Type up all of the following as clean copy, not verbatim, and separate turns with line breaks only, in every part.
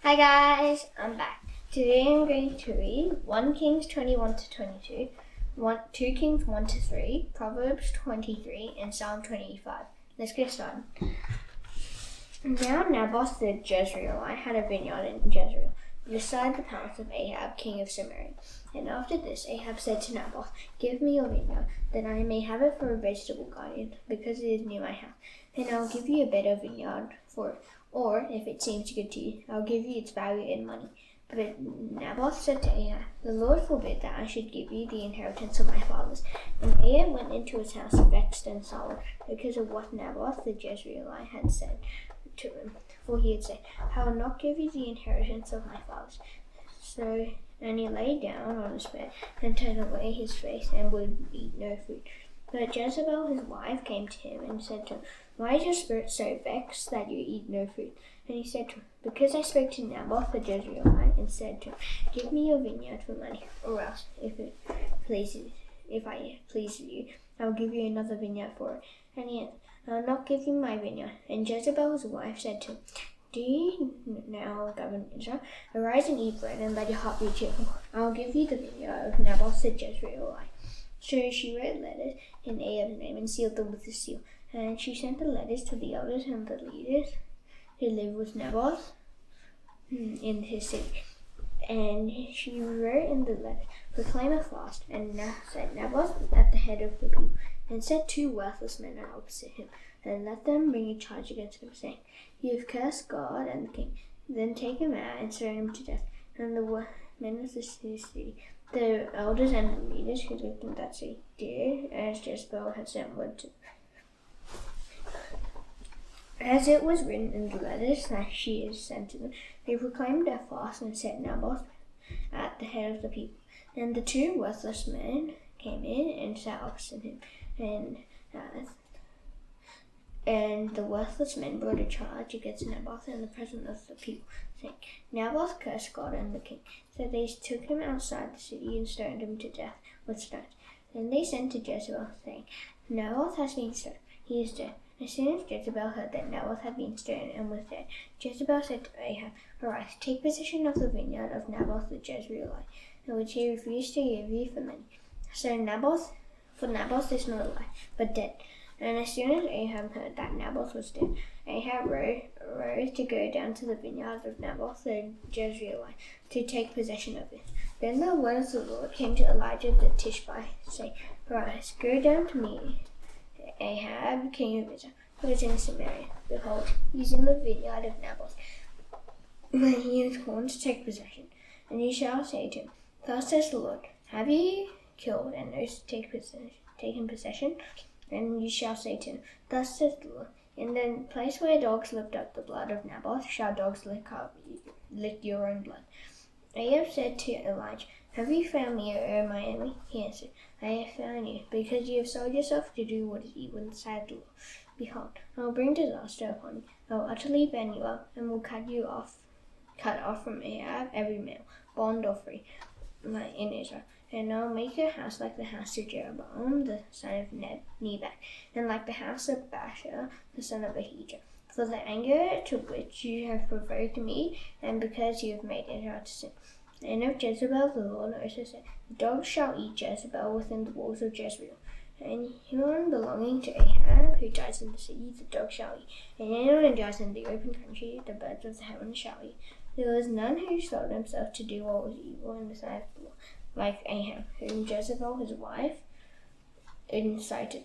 Hi guys, I'm back. Today I'm going to read 1 Kings 21 to 22, 2 Kings 1 to 3, Proverbs 23, and Psalm 25. Let's get started. Now Naboth the Jezreelite had a vineyard in Jezreel, beside the palace of Ahab, king of Samaria. And after this Ahab said to Naboth, "Give me your vineyard, that I may have it for a vegetable garden, because it is near my house. And I'll give you a better vineyard for it. Or, if it seems good to you, I'll give you its value in money." But Naboth said to Ahab, "The Lord forbid that I should give you the inheritance of my fathers." And Ahab went into his house vexed and sullen, because of what Naboth the Jezreelite had said to him. For he had said, "I will not give you the inheritance of my fathers." And he lay down on his bed and turned away his face and would eat no food. But Jezebel his wife came to him and said to him, "Why is your spirit so vexed that you eat no food?" And he said to her, "Because I spoke to Naboth the Jezreelite and said to him, 'Give me your vineyard for money, or else, if I please you, I will give you another vineyard for it.' And he answered, 'I will not give you my vineyard.' And Jezebel his wife said to him, 'Do you now govern Israel? Arise and eat bread, and let your heart be cheerful. I will give you the vineyard of Naboth the Jezreelite.' So she wrote letters in Ahab's name and sealed them with a seal. And she sent the letters to the elders and the leaders who lived with Naboth in his city. And she wrote in the letter, 'Proclaim a fast, and set Naboth at the head of the people, and set 2 worthless men opposite him, and let them bring a charge against him, saying, "You have cursed God and the king." Then take him out and stone him to death." And the men of the city, the elders and the leaders who lived in that city, did as Jezebel had sent word to. As it was written in the letters that she had sent to them, they proclaimed a fast and set Naboth at the head of the people. And the 2 worthless men came in and sat opposite him, and the worthless men brought a charge against Naboth in the presence of the people, saying, "Naboth cursed God and the king." So they took him outside the city and stoned him to death with stones. Then they sent to Jezebel, saying, "Naboth has been stoned. He is dead." As soon as Jezebel heard that Naboth had been stoned and was dead, Jezebel said to Ahab, "Arise, take possession of the vineyard of Naboth the Jezreelite, which he refused to give you for money." So Naboth is not alive, but dead. And as soon as Ahab heard that Naboth was dead, Ahab rose to go down to the vineyard of Naboth the Jezreelite to take possession of it. Then the word of the Lord came to Elijah the Tishbite, saying, "Arise, go down to meet Ahab, king of Israel, who is in Samaria. Behold, he is in the vineyard of Naboth, when he is gone to take possession. And you shall say to him, 'Thus says the Lord, have you killed and taken possession?' And you shall say to him, 'Thus says the Lord, in the place where dogs licked up the blood of Naboth, shall dogs lick your own blood.'" Ahab said to Elijah, "Have you found me, O my enemy?" He answered, "I have found you, because you have sold yourself to do what is evil in the sight of the Lord. Behold, I will bring disaster upon you. I will utterly burn you up, and will cut off from Ahab every male, bond or free, in Israel. And I will make your house like the house of Jeroboam the son of Nebat, and like the house of Baasha the son of Ahijah, for the anger to which you have provoked me, and because you have made Israel to sin." And of Jezebel the Lord also said, "The dogs shall eat Jezebel within the walls of Jezreel. And anyone belonging to Ahab who dies in the city, the dogs shall eat. And anyone who dies in the open country, the birds of the heavens shall eat. There was none who sold himself to do what was evil in the sight of the Lord, like Ahab, whom Jezebel his wife incited.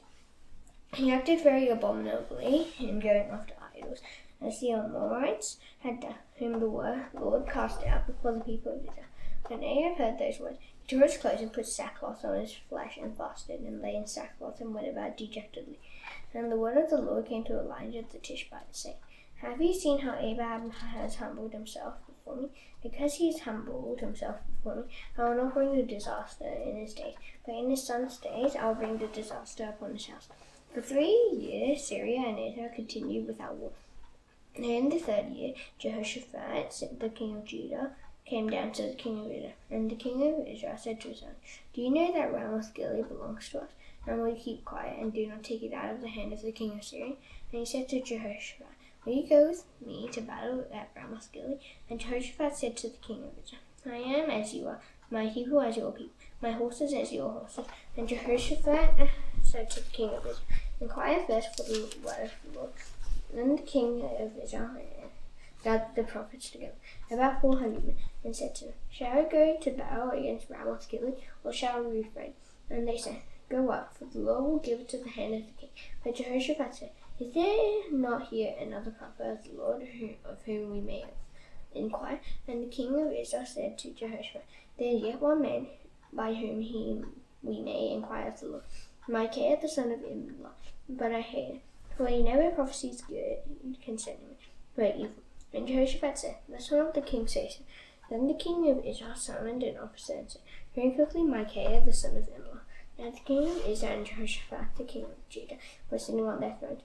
He acted very abominably in going after idols, as the Amorites had done, whom the Lord cast out before the people of Israel. When Ahab heard those words, he tore his clothes and put sackcloth on his flesh and fasted, and lay in sackcloth and went about dejectedly. And the word of the Lord came to Elijah the Tishbite, saying, "Have you seen how Ahab has humbled himself before me? Because he has humbled himself before me, I will not bring the disaster in his days, but in his son's days I will bring the disaster upon his house." For 3 years Syria and Israel continued without war. And in the 3rd year, Jehoshaphat, the king of Judah, came down to the king of Israel. And the king of Israel said to his son, "Do you know that Ramoth Gilead belongs to us? And will you keep quiet and do not take it out of the hand of the king of Syria?" And he said to Jehoshaphat, Will you go with me to battle at Ramoth Gilead? And Jehoshaphat said to the king of Israel, I am as you are, my people as your people, my horses as your horses. And Jehoshaphat said to the king of Israel, Inquire first for the word of the Lord. Then the king of Israel gathered the prophets together, about 400 men, and said to them, Shall we go to battle against Ramoth Gilead, or shall we refrain? And they said, Go up, for the Lord will give it to the hand of the king. But Jehoshaphat said, Is there not here another prophet of the Lord of whom we may inquire? And the king of Israel said to Jehoshaphat, There is yet one man by whom we may inquire of the Lord, Micaiah the son of Imlah, but I hate him, for he never prophesies good concerning me, but evil. And Jehoshaphat said, That's not what the king says. Then the king of Israel summoned an officer and said, Bring quickly Micaiah the son of Imlah. Now the king of Israel and Jehoshaphat the king of Judah were sitting on their thrones,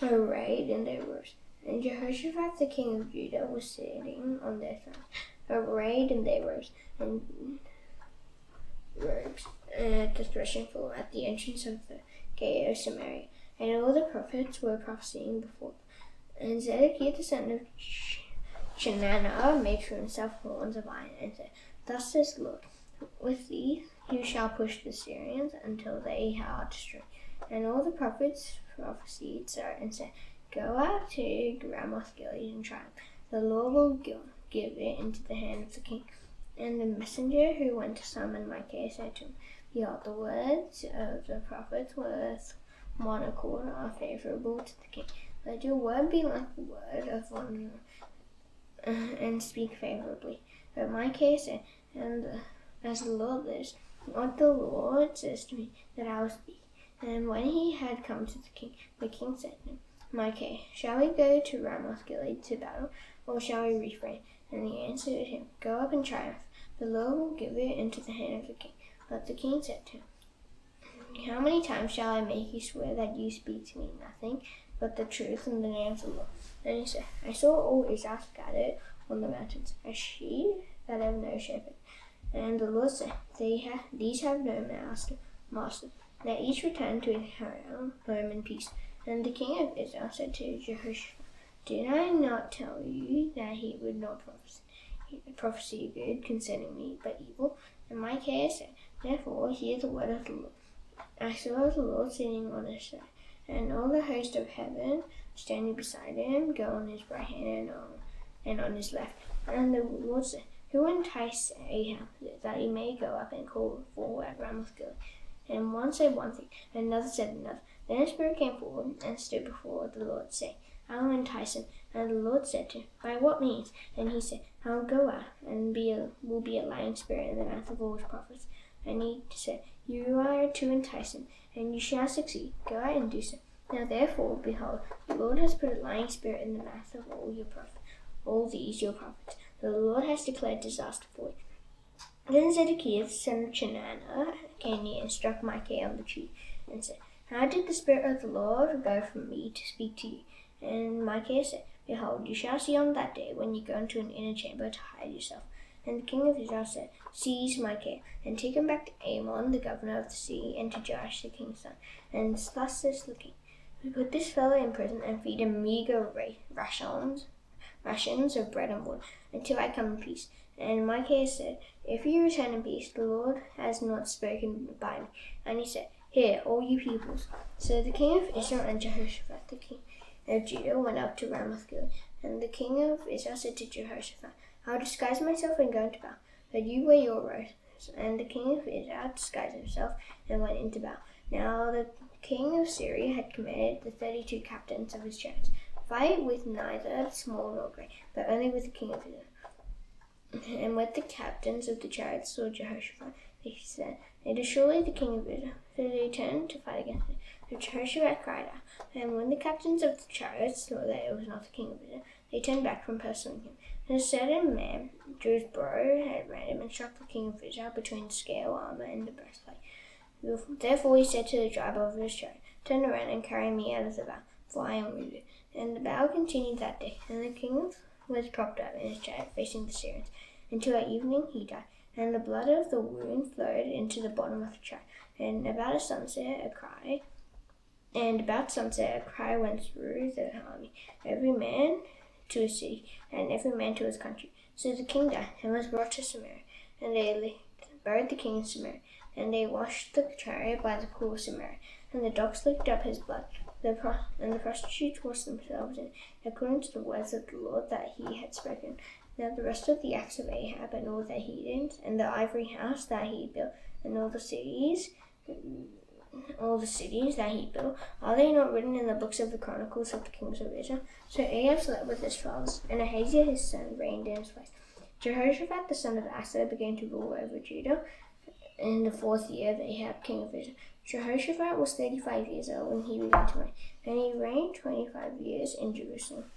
arrayed in their robes. And Jehoshaphat the king of Judah was sitting on their thrones, arrayed in their robes at the threshing floor at the entrance of the gate of Samaria. And all the prophets were prophesying before them. And Zedekiah the son of Chenaanah made for himself horns of iron and said, Thus says the Lord, with these you shall push the Syrians until they are destroyed. And all the prophets prophesied so and said, Go out to Ramoth Gilead and triumph. The Lord will give it into the hand of the king. And the messenger who went to summon Micaiah said to him, Behold, the words of the prophets with one accord are favourable to the king. Let your word be like the word of one and speak favourably. But Micaiah said, And as the Lord lives, what the Lord says to me, that I will speak. And when he had come to the king said to him, Micaiah, shall we go to Ramoth Gilead to battle, or shall we refrain? And he answered him, Go up and triumph. The Lord will give it into the hand of the king. But the king said to him, How many times shall I make you swear that you speak to me nothing but the truth in the name of the Lord? And he said, I saw all Israel scattered on the mountains, as sheep that have no shepherd. And the Lord said, These have no master. Let each return to his home in peace. And the king of Israel said to Jehoshaphat, Did I not tell you that he would not prophesy good concerning me, but evil? And Micaiah said, Therefore hear the word of the Lord. I saw the Lord sitting on his throne, and all the host of heaven standing beside him, go on his right hand and on his left. And the Lord said, Who enticed Ahab, that he may go up and call for at Ramoth Gilead? And one said one thing, and another said another. Then a spirit came forward and stood before the Lord, saying, I will entice him. And the Lord said to him, By what means? And he said, I will go out, and will be a lying spirit in the mouth of all his prophets. And he said, You are to entice him, and you shall succeed. Go out and do so. Now therefore, behold, the Lord has put a lying spirit in the mouth of all these your prophets. The Lord has declared disaster for you. Then Zedekiah the son of Chenaanah came near and struck Micaiah on the cheek, and said, How did the Spirit of the Lord go from me to speak to you? And Micaiah said, Behold, you shall see on that day when you go into an inner chamber to hide yourself. And the king of Israel said, Seize Micaiah, and take him back to Amon, the governor of the city, and to Joash the king's son. And thus says the king, We put this fellow in prison and feed him meager rations of bread and water, until I come in peace. And Micaiah said, If you return in peace, the Lord has not spoken by me. And he said, Hear, all you peoples. So the king of Israel and Jehoshaphat the king of Judah went up to Ramoth Gilead. And the king of Israel said to Jehoshaphat, I will disguise myself and go into battle, but you wear your robes. And the king of Israel disguised himself and went into battle. Now the king of Syria had commanded the 32 captains of his chariots, Fight with neither small nor great, but only with the king of Israel. And when the captains of the chariots saw Jehoshaphat, they said, It is surely the king of Israel. So they turned to fight against him. So Jehoshaphat cried out. And when the captains of the chariots saw that it was not the king of Israel, they turned back from pursuing him. And a certain man drew his bow at random and struck the king of Israel between the scale armor and the breastplate. Therefore he said to the driver of his chariot, Turn around and carry me out of the battle, for I am wounded. And the battle continued that day, and the king was propped up in his chariot facing the Syrians, until at evening he died. And the blood of the wound flowed into the bottom of the chariot. And about sunset a cry And about sunset, a cry went through the army, every man to his city, and every man to his country. So the king died and was brought to Samaria, and they buried the king in Samaria. And they washed the chariot by the pool of Samaria, and the dogs licked up his blood. And the prostitutes washed themselves in according to the words of the Lord that he had spoken. Now the rest of the acts of Ahab and all that he did, and the ivory house that he built, and all the cities that he built, are they not written in the books of the chronicles of the kings of Israel? So Ahab slept with his fathers, and Ahaziah his son reigned in his place. Jehoshaphat the son of Asa began to rule over Judah in the 4th year of Ahab king of Israel. Jehoshaphat was 35 years old when he began to reign, and he reigned 25 years in Jerusalem.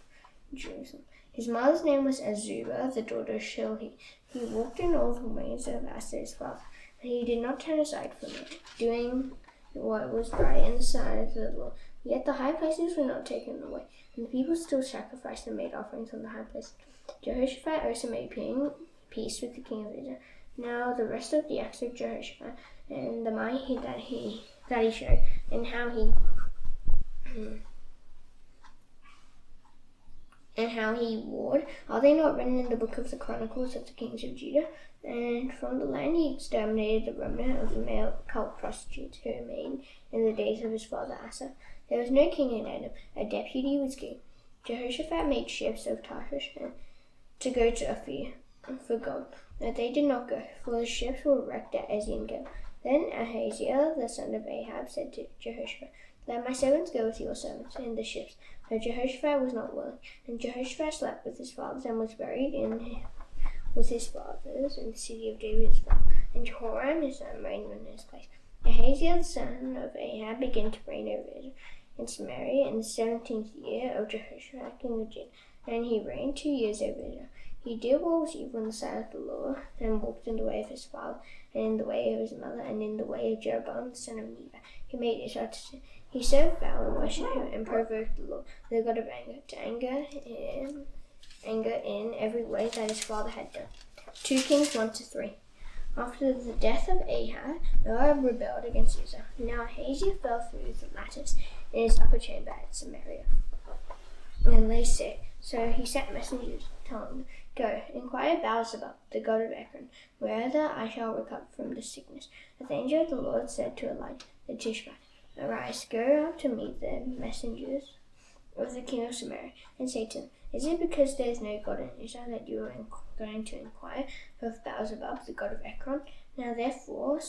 His mother's name was Azubah, the daughter of Shilhi. He walked in all the ways of Asa his father, but he did not turn aside from it, doing what was right in the sight of the Lord. Yet the high places were not taken away, and the people still sacrificed and made offerings on the high places. Jehoshaphat also made peace with the king of Israel. Now the rest of the acts of Jehoshaphat and the might that he showed, and how he warred, are they not written in the book of the chronicles of the kings of Judah? And from the land he exterminated the remnant of the male cult prostitutes who remained in the days of his father Asa. There was no king in Edom. A deputy was king. Jehoshaphat made ships of Tarshish to go to Ophir for gold. But they did not go, for the ships were wrecked at Ezion-Geber. Then Ahaziah, the son of Ahab, said to Jehoshaphat, "Let my servants go with your servants in the ships." But Jehoshaphat was not willing. And Jehoshaphat slept with his fathers and was buried with his fathers in the city of David his father. And Jehoram his son reigned in his place. Ahaziah, the son of Ahab, began to reign over Israel in Samaria in the 17th year of Jehoshaphat king of Judah. And he reigned 2 years over Israel. He did what was evil in the sight of the Lord, and walked in the way of his father, and in the way of his mother, and in the way of Jeroboam the son of Nebat. He made Israel to sin. He served Baal and worshipped him, and provoked the Lord, the God of anger, to anger in every way that his father had done. 2 Kings 1-3. After the death of Ahab, Joab rebelled against Israel. Now Ahaziah fell through the lattice in his upper chamber at Samaria, and lay sick. So he sent messengers, telling them, "Go, inquire Baal-zebub, the god of Ekron, whether I shall recover from this sickness." But the angel of the Lord said to Elijah the Tishbite, "Arise, go up to meet the messengers of the king of Samaria, and say to them, Is it because there is no God in Israel that you are going to inquire of Baal-zebub, the god of Ekron? Now therefore,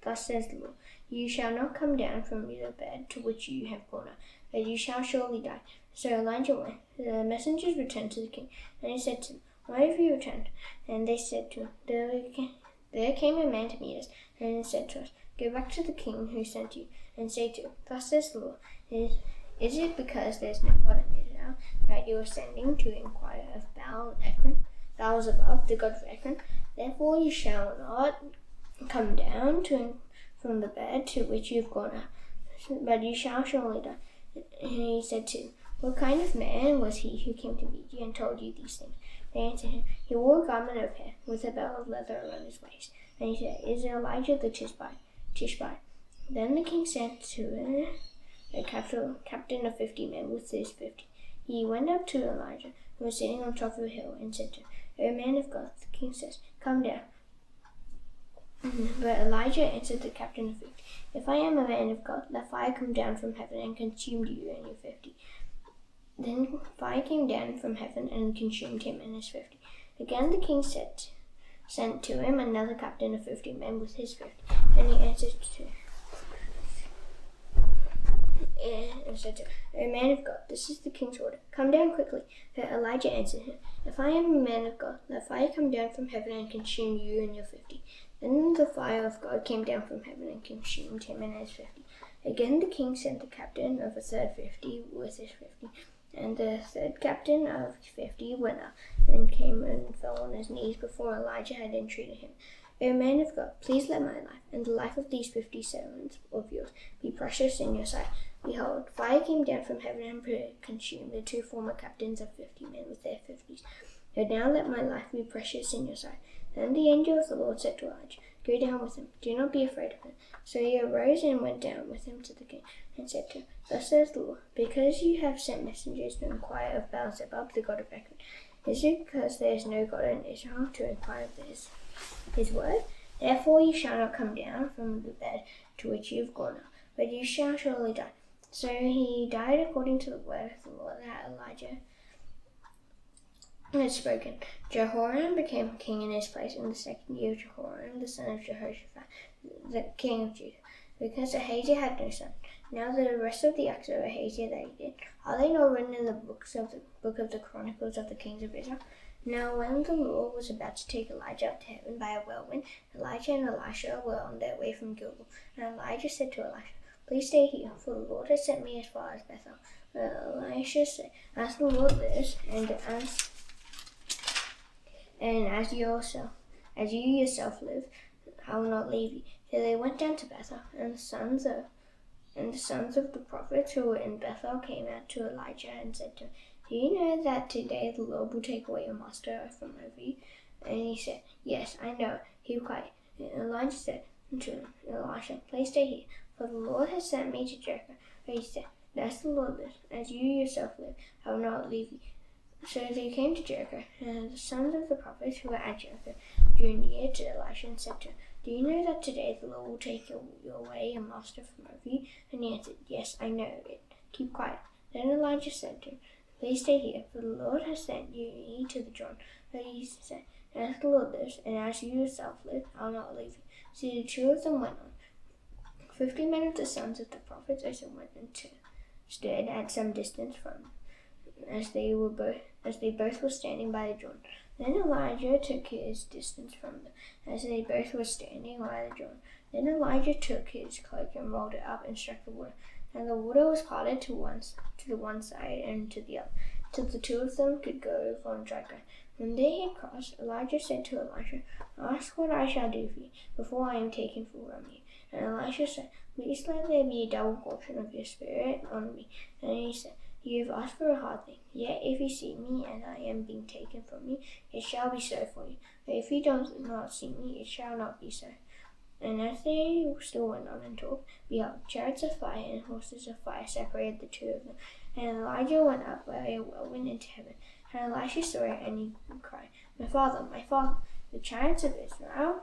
thus says the Lord, you shall not come down from the bed to which you have gone up, but you shall surely die." So Elijah went. The messengers returned to the king, and he said to them, "Why have you returned?" And they said to him, There came a man to meet us, and he said to us, "Go back to the king who sent you, and say to him, Thus says the Lord, is it because there is no God in Israel that you are sending to inquire of Baal-zebub, the god of Ekron? Therefore you shall not come down from the bed to which you have gone up, but you shall surely die." And he said to him, "What kind of man was he who came to meet you and told you these things?" They answered him, "He wore a garment of hair with a belt of leather around his waist." And he said, "Is it Elijah the Tishbite?" Then the king sent to a captain of 50 men with his 50. He went up to Elijah, who was sitting on top of a hill, and said to him, "O man of God, the king says, come down." But Elijah answered the captain of 50, "If I am a man of God, let fire come down from heaven and consume you and your 50. Then fire came down from heaven and consumed him and his 50. Again the king sent to him another captain of 50 men with his 50. And he answered and said to him, "O man of God, this is the king's order. Come down quickly." But Elijah answered him, "If I am a man of God, let fire come down from heaven and consume you and your 50. Then the fire of God came down from heaven and consumed him and his 50. Again the king sent the captain of a third 50 with his 50. And the third captain of 50 went up and came and fell on his knees before Elijah had entreated him. "O man of God, please let my life and the life of these 50 servants of yours be precious in your sight." Behold, fire came down from heaven and consumed the 2 former captains of 50 men with their 50s. "But now let my life be precious in your sight." Then the angel of the Lord said to Elijah, Go down with him, do not be afraid of him. So he arose and went down with him to the king, and said to him, Thus says the Lord, because you have sent messengers to inquire of Beelzebub, the god of Ekron, is it because there is no God in Israel to inquire of his word? Therefore you shall not come down from the bed to which you have gone up, but you shall surely die. So he died according to the word of the Lord that Elijah had spoken. Jehoram became king in his place in the 2nd year of Jehoram, the son of Jehoshaphat, the king of Judah, because Ahaziah had no son. Now the rest of the acts of Ahaziah that he did, are they not written in the book of the Chronicles of the kings of Israel? Now when the Lord was about to take Elijah up to heaven by a whirlwind, Elijah and Elisha were on their way from Gilgal. And Elijah said to Elisha, Please stay here, for the Lord has sent me as far as Bethel. But Elisha said, As the Lord lives, and as you yourself live, I will not leave you. So they went down to Bethel, and the sons of the prophets who were in Bethel came out to Elijah and said to him, Do you know that today the Lord will take away your master from over you? And he said, Yes, I know. Keep quiet. And Elijah said to Elisha, Please stay here, for the Lord has sent me to Jericho. But he said, As the Lord lives, as you yourself live, I will not leave you. So they came to Jericho, and the sons of the prophets who were at Jericho drew near to Elisha and said to him, Do you know that today the Lord will take away your master from over you? And he answered, Yes, I know it. Keep quiet. Then Elijah said to him, Please stay here, for the Lord has sent you to the Jordan. But he said, As the Lord lives, and as you yourself live, I will not leave you. So the two of them went on. 50 men of the sons of the prophets also went and stood at some distance from them, as they both were standing by the Jordan. Then Elijah took his distance from them, as they both were standing by the Jordan. Then Elijah took his cloak and rolled it up and struck the water, and the water was parted to the one side and to the other, till the two of them could go over on dry ground. When they had crossed, Elijah said to Elisha, Ask what I shall do for you before I am taken from you. And Elisha said, Please let there be a double portion of your spirit on me. And he said, You have asked for a hard thing. Yet if you see me and I am being taken from you, it shall be so for you. But if you do not see me, it shall not be so. And as they still went on and talked, behold, chariots of fire and horses of fire separated the two of them. And Elijah went up by a whirlwind into heaven. And Elisha saw it, and he cried, my father, the chariots of Israel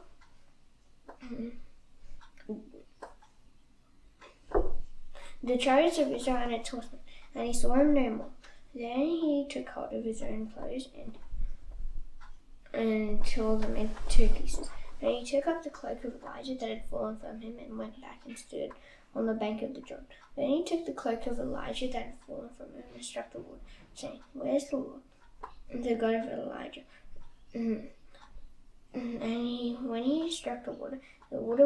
the chariots of Israel and its horsemen. And he saw him no more. Then he took hold of his own clothes and tore them into pieces. And he took up the cloak of Elijah that had fallen from him and went back and stood on the bank of the Jordan. Then he took the cloak of Elijah that had fallen from him and struck the water, saying, Where is the Lord, the God of Elijah? And when he struck the water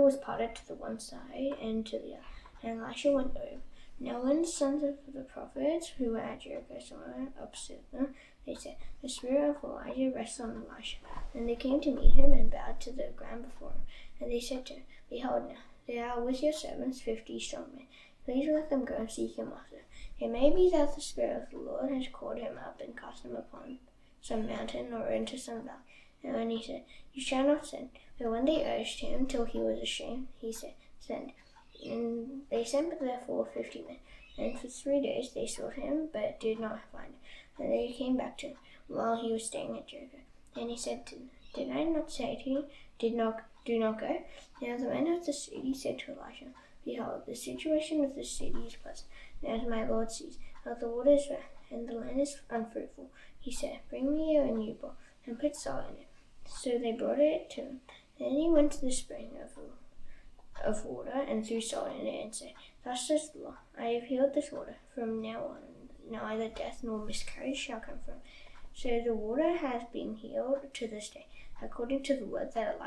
was parted to the one side and to the other, and Elisha went over. Now when the sons of the prophets who were at Jericho saw him opposite them, they said, The spirit of Elijah rests on Elisha. And they came to meet him and bowed to the ground before him. And they said to him, Behold now, there are with your servants 50 strong men. Please let them go and seek him also. It may be that the Spirit of the Lord has caught him up and cast him upon some mountain or into some valley. And when he said, You shall not send. But when they urged him till he was ashamed, he said, Send. And they sent therefore 50 men. And for 3 days they sought him, but did not find him. And they came back to him while he was staying at Jericho. And he said to them, Did I not say to you, do not go? Now the men of the city said to Elisha, Behold, the situation of the city is pleasant, and as my Lord sees, how the water is rough, and the land is unfruitful. He said, Bring me a new bowl, and put salt in it. So they brought it to him. Then he went to the spring of water and threw salt in it and said, Thus says the Lord, I have healed this water. From now on, neither death nor miscarriage shall come from it. So the water has been healed to this day, according to the word that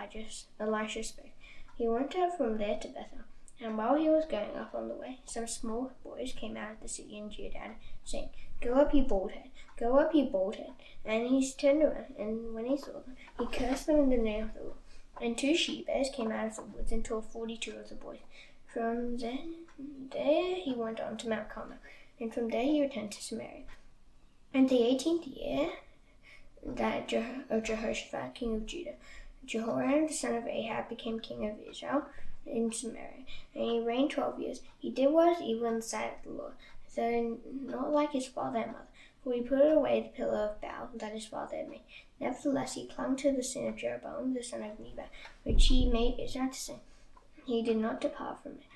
Elisha spoke. He went out from there to Bethel. And while he was going up on the way, some small boys came out of the city and jeered at him, saying, Go up, you bald head! Go up, you bald head! And he turned around, and when he saw them, he cursed them in the name of the Lord. And 2 she-bears came out of the woods and tore 42 of the boys. From there he went on to Mount Carmel, and from there he returned to Samaria. And the 18th year of Jehoshaphat, king of Judah, Jehoram, the son of Ahab, became king of Israel in Samaria, and he reigned 12 years. He did what was evil in the sight of the Lord, though not like his father and mother, for he put away the pillar of Baal that his father had made. Nevertheless, he clung to the sin of Jeroboam, the son of Nebat, which he made Israel to sin. He did not depart from it.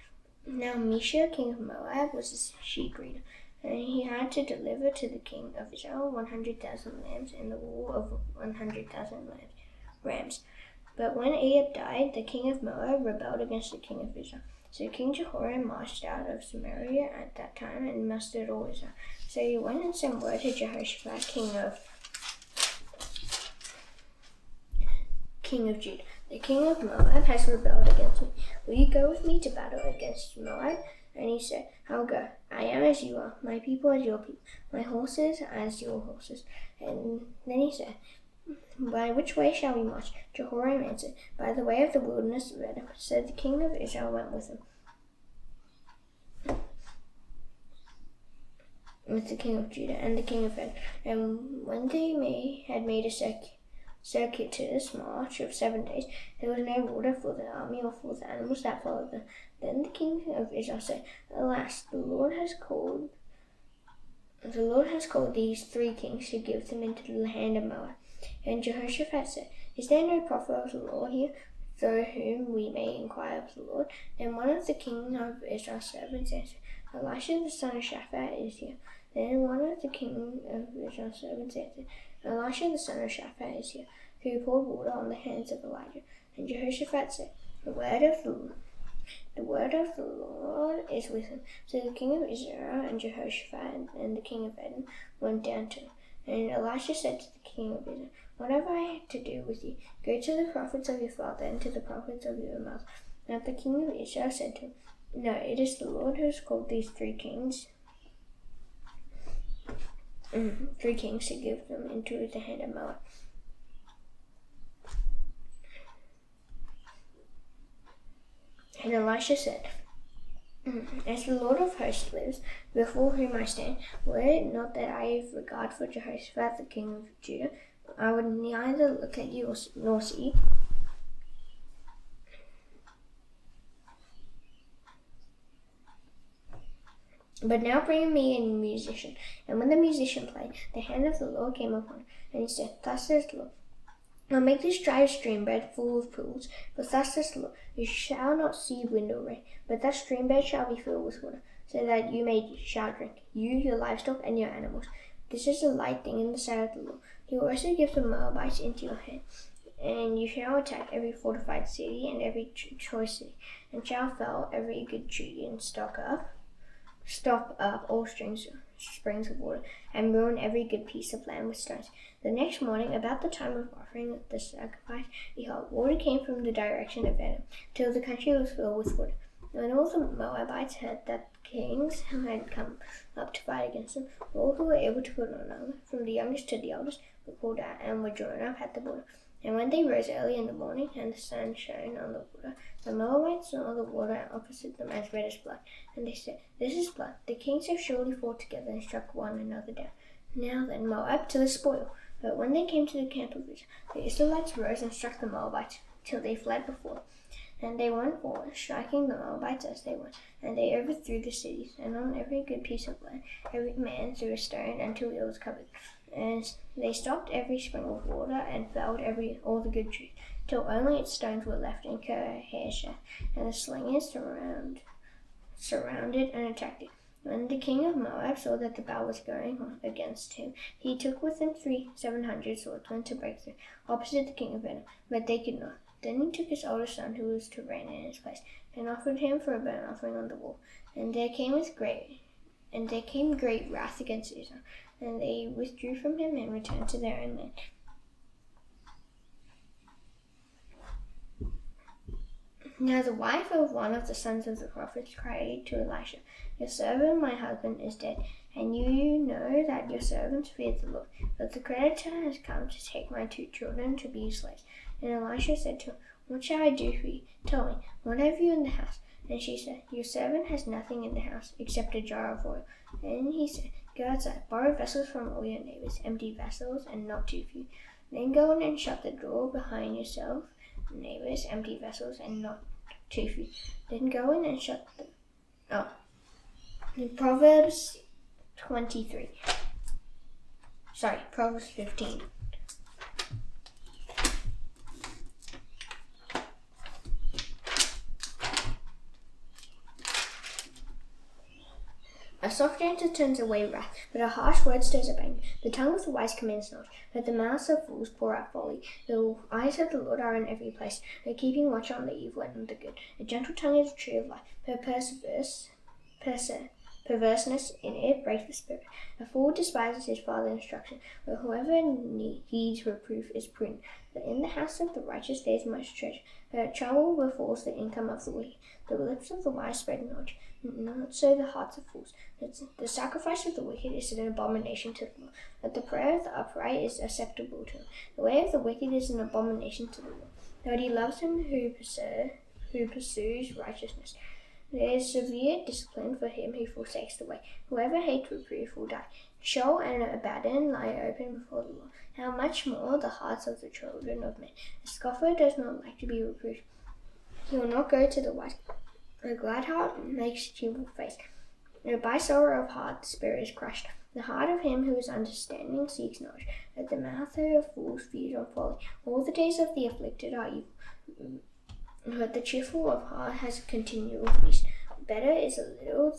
Now Misha, king of Moab, was a sheep breeder, and he had to deliver to the king of Israel 100,000 lambs and the wool of 100,000 rams. But when Ahab died, the king of Moab rebelled against the king of Israel. So King Jehoram marched out of Samaria at that time and mustered all Israel. So he went and sent word to Jehoshaphat, king of Judah. The king of Moab has rebelled against me. Will you go with me to battle against Moab? And he said, I'll go. I am as you are, my people as your people, my horses as your horses. And then he said, by which way shall we march? Jehoram answered, by the way of the wilderness of Edom. So the king of Israel went with him, with the king of Judah and the king of Edom. And when they had made a circuitous march of 7 days, there was no water for the army or for the animals that followed them. Then the king of Israel said, alas, the Lord has called these 3 kings to give them into the hand of Moab. And Jehoshaphat said, is there no prophet of the Lord here, through whom we may inquire of the Lord? And one of the king of Israel's servants answered, Elisha the son of Shaphat is here. Then one of the king of Israel's servants answered, Elisha the son of Shaphat is here, who poured water on the hands of Elijah. And Jehoshaphat said, the word of the Lord is with him. So the king of Israel and Jehoshaphat and the king of Edom went down to him. And Elisha said to the king of Israel, what have I to do with you? Go to the prophets of your father and to the prophets of your mother. And the king of Israel said to him, no, it is the Lord who has called these 3 kings to give them into the hand of Moab. And Elisha said, as the Lord of hosts lives, before whom I stand, were it not that I have regard for Jehoshaphat the king of Judah, I would neither look at you nor see. But now bring me a musician. And when the musician played, the hand of the Lord came upon him, and he said, thus says the Lord, I'll make this dry stream bed full of pools, but thus says the Lord, you shall not see wind or rain, but that stream bed shall be filled with water, so that you shall drink, you, your livestock, and your animals. This is a light thing in the sight of the Lord. He will also give the Moabites into your hand, and you shall attack every fortified city and every choice city, and shall fell every good tree and stop up all springs of water, and ruin every good piece of land with stones. The next morning, about the time of offering the sacrifice, behold, water came from the direction of Edom, till the country was filled with water. When all the Moabites heard that kings had come up to fight against them, all who were able to put on armor, from the youngest to the eldest, were called out and were drawn up at the border. And when they rose early in the morning, and the sun shone on the water, the Moabites saw the water opposite them as red as blood. And they said, this is blood. The kings have surely fought together and struck one another down. Now then, Moab to the spoil. But when they came to the camp of Israel, the Israelites rose and struck the Moabites, till they fled before them. And they went forward, striking the Moabites as they went. And they overthrew the cities, and on every good piece of land, every man threw a stone until it was covered. And they stopped every spring of water, and felled all the good trees, till only its stones were left in Kirhashah. And the slingers surrounded and attacked it. When the king of Moab saw that the battle was going on against him, he took with him 700 swordsmen to break through, opposite the king of Edom, but they could not. Then he took his oldest son, who was to reign in his place, and offered him for a burnt offering on the wall. And there came great wrath against Israel, and they withdrew from him and returned to their own land. Now the wife of one of the sons of the prophets cried to Elisha, your servant, my husband, is dead, and you know that your servant feared the Lord. But the creditor has come to take my 2 children to be slaves. And Elisha said to her, what shall I do for you? Tell me, what have you in the house? And she said, your servant has nothing in the house except a jar of oil. And he said, go outside, borrow vessels from all your neighbors, empty vessels and not too few. Then go in and shut the door behind yourself neighbors empty vessels and not too few. Then go in and shut them. Proverbs 23. Proverbs 15. A soft answer turns away wrath, but a harsh word stirs up anger. The tongue of the wise commends knowledge, but the mouths of fools pour out folly. The eyes of the Lord are in every place, they're keeping watch on the evil and the good. A gentle tongue is a tree of life, but perverseness in it breaks the spirit. A fool despises his father's instruction, but whoever heeds reproof is prudent. But in the house of the righteous there is much treasure, but trouble befalls the income of the wicked. The lips of the wise spread knowledge, not so the hearts of fools. The sacrifice of the wicked is an abomination to the Lord, but the prayer of the upright is acceptable to him. The way of the wicked is an abomination to the Lord, but he loves him who pursues righteousness. There is severe discipline for him who forsakes the way. Whoever hates reproof will die. Sheol and Abaddon lie open before the Lord. How much more the hearts of the children of men. A scoffer does not like to be reproved. He will not go to the wise. A glad heart makes a cheerful face. By sorrow of heart the spirit is crushed. The heart of him who is understanding seeks knowledge, but the mouth of fools feeds on folly. All the days of the afflicted are evil, but the cheerful of heart has a continual feast. Better is a little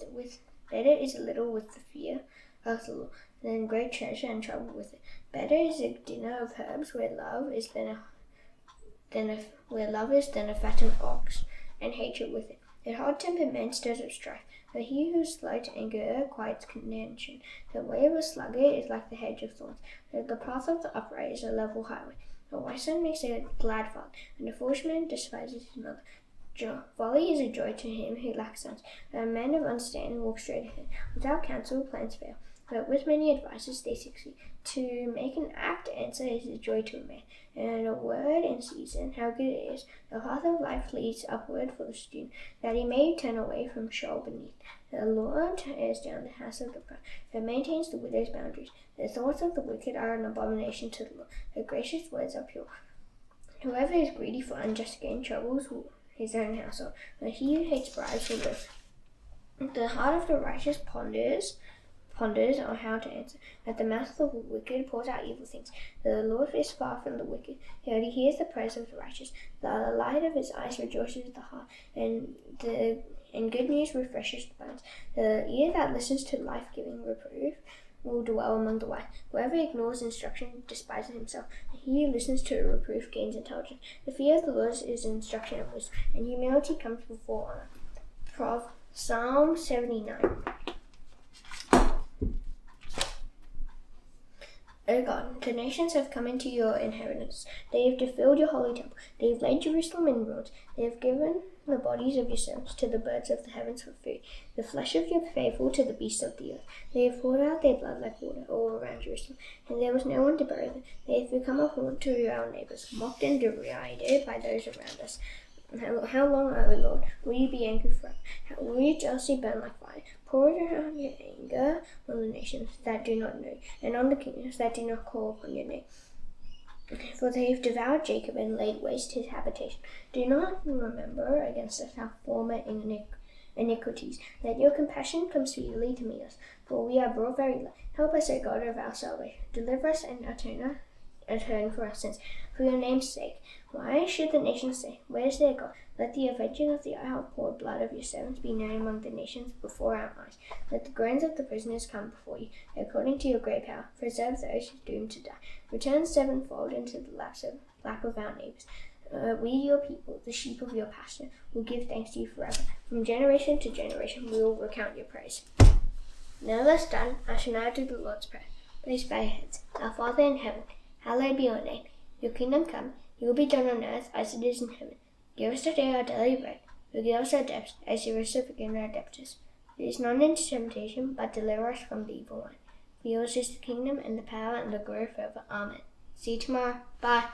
with the fear of the Lord than great treasure and trouble with it. Better is a dinner of herbs where love is than a fattened ox, and hatred with it. A hot-tempered man stirs up strife, but he who is slow to anger quiets contention. The way of a sluggard is like the hedge of thorns, but the path of the upright is a level highway. A wise son makes a glad father, and a foolish man despises his mother. Folly is a joy to him who lacks sons, but a man of understanding walks straight ahead. Without counsel, plans fail, but with many advices they succeed. To make an apt answer is a joy to a man, and a word in season, how good it is. The path of life leads upward for the student, that he may turn away from Sheol beneath. The Lord tears down the house of the proud, but maintains the widow's boundaries. The thoughts of the wicked are an abomination to the Lord, but gracious words are pure. Whoever is greedy for unjust gain troubles his own household, but he who hates bribes will live. The heart of the righteous ponders on how to answer, but the mouth of the wicked pours out evil things. The Lord is far from the wicked, yet he hears the praise of the righteous. The light of his eyes rejoices the heart, and good news refreshes the bones. The ear that listens to life-giving reproof will dwell among the wise. Whoever ignores instruction despises himself, and he who listens to a reproof gains intelligence. The fear of the Lord is instruction and wisdom, and humility comes before honor. Psalm 79. O God, the nations have come into your inheritance. They have defiled your holy temple. They have laid Jerusalem in ruins. They have given the bodies of your servants to the birds of the heavens for food, the flesh of your faithful to the beasts of the earth. They have poured out their blood like water all around Jerusalem, and there was no one to bury them. They have become a haunt to our neighbors, mocked and derided by those around us. How long, O Lord, will you be angry forever? Will your jealousy burn like fire? Pour out your anger on the nations that do not know, and on the kingdoms that do not call upon your name. For they have devoured Jacob and laid waste his habitation. Do not remember against us our former iniquities. Let your compassion come speedily to meet us, for we are brought very low. Help us, O God of our salvation. Deliver us and atone for our sins, for your name's sake. Why should the nations say, where is their God? Let the avenging of the outpoured blood of your servants be known among the nations before our eyes. Let the groans of the prisoners come before you, according to your great power. Preserve those who are doomed to die. Return sevenfold into the lap of our neighbors. We, your people, the sheep of your pasture, will give thanks to you forever. From generation to generation, we will recount your praise. Now thus done, I shall now do the Lord's Prayer. Please bow your heads. Our Father in heaven, hallowed be your name. Your kingdom come, your will be done on earth as it is in heaven. Give us today our daily bread. Forgive us our debts, as we also forgive our debtors. Lead us not into temptation, but deliver us from the evil one. For yours is the kingdom, and the power, and the glory forever. Amen. See you tomorrow. Bye.